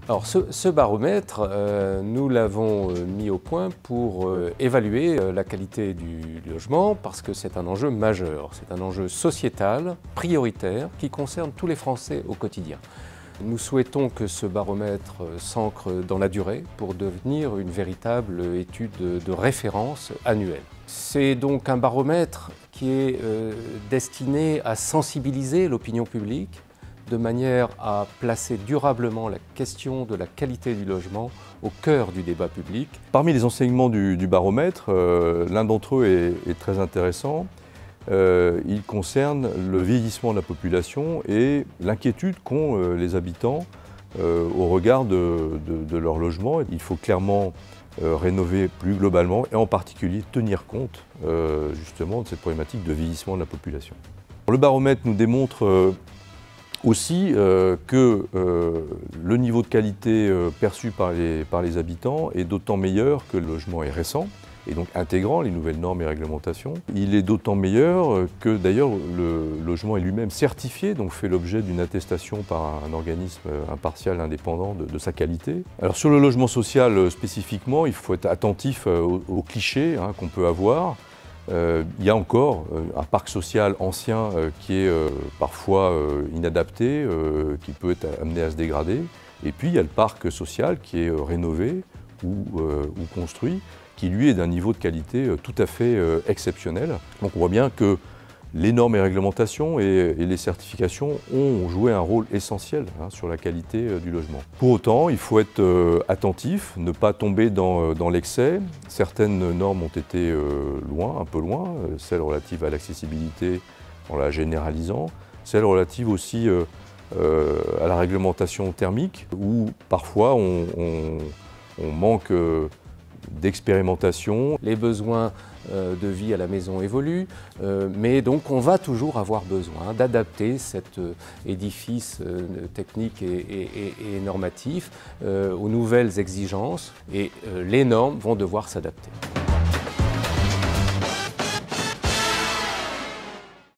Alors ce baromètre, nous l'avons mis au point pour évaluer la qualité du logement parce que c'est un enjeu majeur, c'est un enjeu sociétal, prioritaire, qui concerne tous les Français au quotidien. Nous souhaitons que ce baromètre s'ancre dans la durée pour devenir une véritable étude de référence annuelle. C'est donc un baromètre qui est destiné à sensibiliser l'opinion publique de manière à placer durablement la question de la qualité du logement au cœur du débat public. Parmi les enseignements du baromètre, l'un d'entre eux est très intéressant. Il concerne le vieillissement de la population et l'inquiétude qu'ont les habitants au regard de leur logement. Il faut clairement rénover plus globalement et en particulier tenir compte justement de cette problématique de vieillissement de la population. Le baromètre nous démontre aussi que le niveau de qualité perçu par les habitants est d'autant meilleur que le logement est récent et donc intégrant les nouvelles normes et réglementations. Il est d'autant meilleur que d'ailleurs le logement est lui-même certifié, donc fait l'objet d'une attestation par un organisme impartial indépendant de sa qualité. Alors sur le logement social spécifiquement, il faut être attentif aux clichés qu'on peut avoir. Il y a encore un parc social ancien qui est parfois inadapté, qui peut être amené à se dégrader. Et puis il y a le parc social qui est rénové ou construit, qui lui est d'un niveau de qualité tout à fait exceptionnel. Donc on voit bien que les normes et réglementations et les certifications ont joué un rôle essentiel sur la qualité du logement. Pour autant, il faut être attentif, ne pas tomber dans l'excès. Certaines normes ont été un peu loin, celles relatives à l'accessibilité en la généralisant, celles relatives aussi à la réglementation thermique, où parfois on manque d'expérimentation. Les besoins de vie à la maison évoluent, mais donc on va toujours avoir besoin d'adapter cet édifice technique et normatif aux nouvelles exigences et les normes vont devoir s'adapter.